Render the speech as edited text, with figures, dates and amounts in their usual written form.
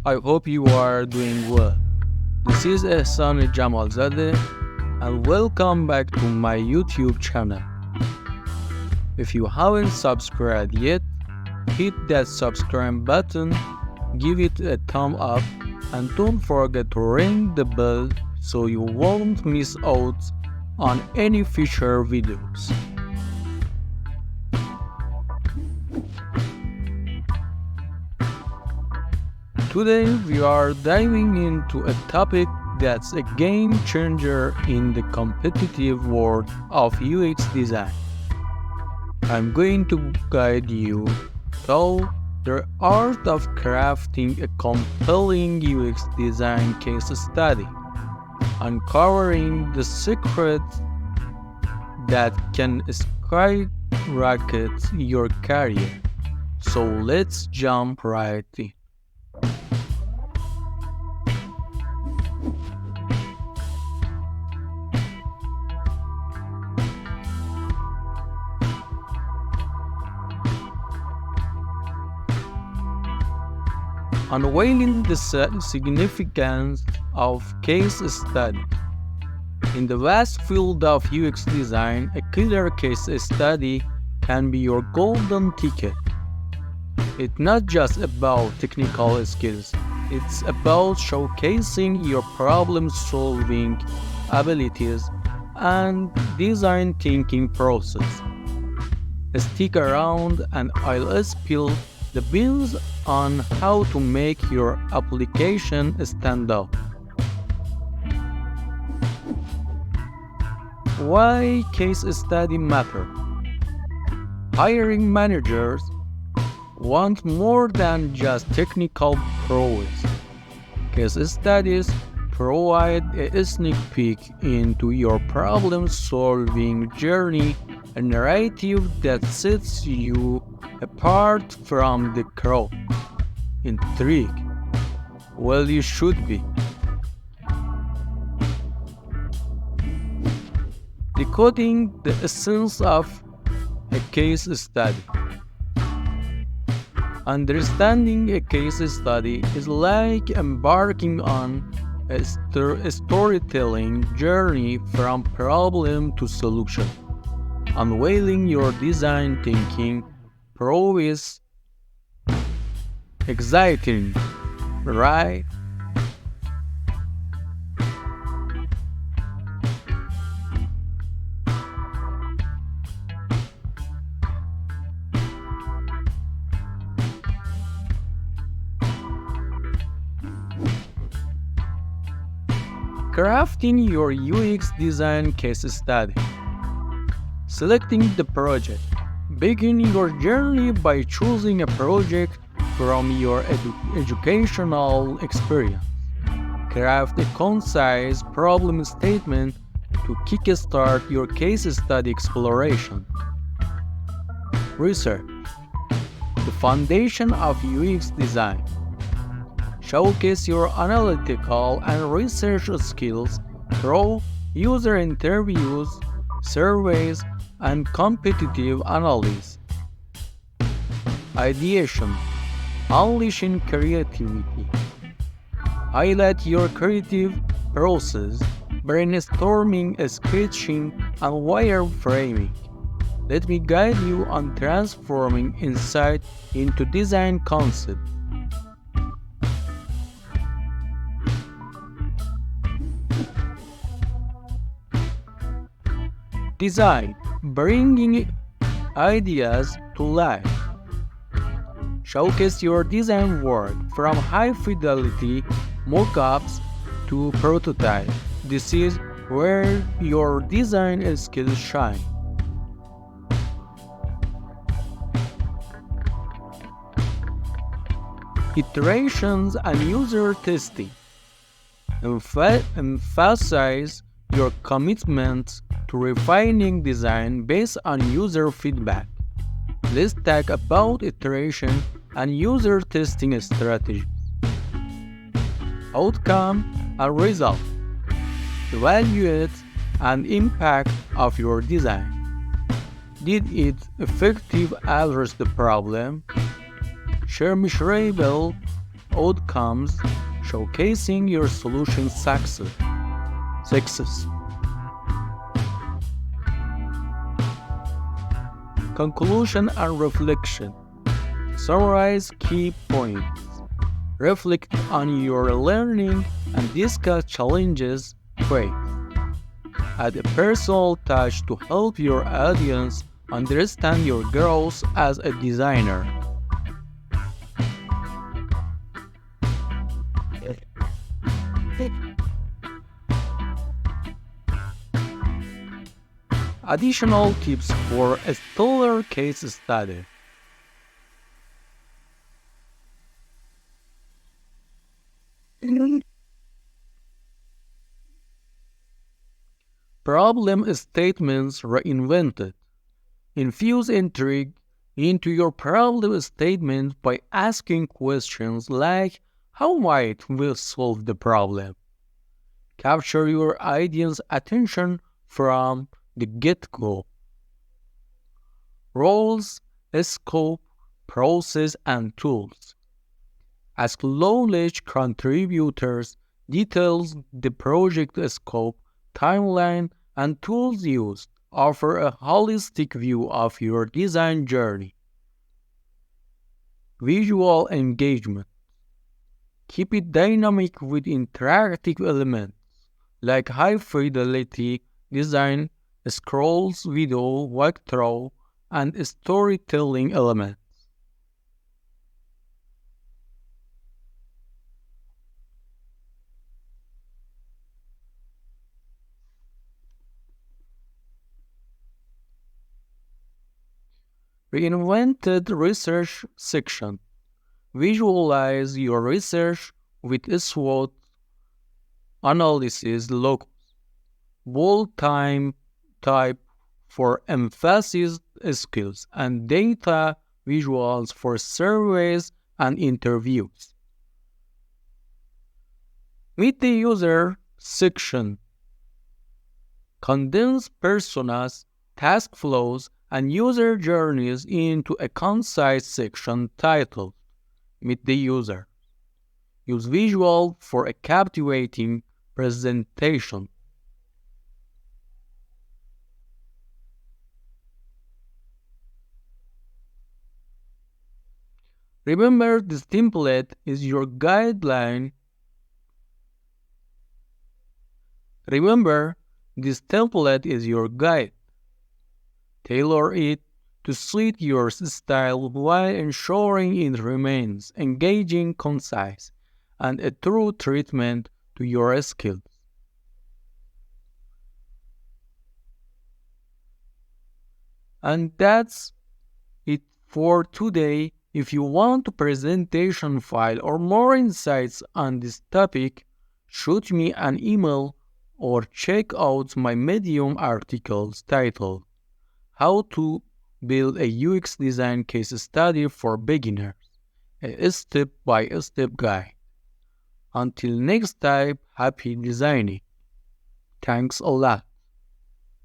I hope you are doing well. This is Ehsan Jamalzadeh and welcome back to my YouTube channel. If you haven't subscribed yet, hit that subscribe button, give it a thumb up, and don't forget to ring the bell so you won't miss out on any future videos. Today we are diving into a topic that's a game changer in the competitive world of UX design. I'm going to guide you through the art of crafting a compelling UX design case study, uncovering the secrets that can skyrocket your career. So let's jump right in. Unveiling the significance of case study. In the vast field of UX design, a clear case study can be your golden ticket. It's not just about technical skills, it's about showcasing your problem-solving abilities and design thinking process. Stick around and I'll spill the beans on how to make your application stand out. Why case study matter? Hiring managers want more than just technical prowess. Case studies provide a sneak peek into your problem-solving journey, a narrative that sets you apart from the crowd. Intrigue? Well, you should be. Decoding the essence of a case study. Understanding a case study is like embarking on a storytelling journey from problem to solution. Unveiling your design thinking prowess. Exciting, right? Crafting your UX design case study. Selecting the project. Begin your journey by choosing a project from your educational experience. Craft a concise problem statement to kickstart your case study exploration. Research. The foundation of UX design. Showcase your analytical and research skills through user interviews, surveys, and competitive analysis. Ideation. Unleashing creativity. Highlight your creative process, brainstorming, sketching, and wireframing. Let me guide you on transforming insight into design concept. Design. Bringing ideas to life. Showcase your design work from high-fidelity mock-ups to prototypes. This is where your design skills shine. Iterations and user testing. Emphasize your commitment to refining design based on user feedback. Let's talk about iteration and user testing strategies. Outcome and result. Evaluate and impact of your design. Did it effectively address the problem? Share measurable outcomes, showcasing your solution success. Conclusion and reflection. Summarize key points. Reflect on your learning and discuss challenges faced. Add a personal touch to help your audience understand your growth as a designer. Additional tips for a stellar case study. Problem statements reinvented. Infuse intrigue into your problem statement by asking questions like, how might we solve the problem? Capture your audience's attention from the get-go. Roles, scope, process, and tools. Ask knowledge contributors details the project scope, timeline, and tools used. Offer a holistic view of your design journey. Visual engagement. Keep it dynamic with interactive elements like high-fidelity design, scrolls, video, walkthrough, and storytelling elements. Reinvented research section. Visualize your research with SWOT analysis logos, bold time type for emphasis skills, and data visuals for surveys and interviews. Meet the user section. Condense personas, task flows, and user journeys into a concise section titled Meet the User. Use visual for a captivating presentation. Remember, this template is your guideline. Remember, this template is your guide. Tailor it to suit your style while ensuring it remains engaging, concise, and a true treatment to your skills. And that's it for today. If you want a presentation file or more insights on this topic, shoot me an email or check out my Medium articles titled How to Build a UX Design Case Study for Beginners, a step-by-step guide. Until next time, happy designing. Thanks a lot.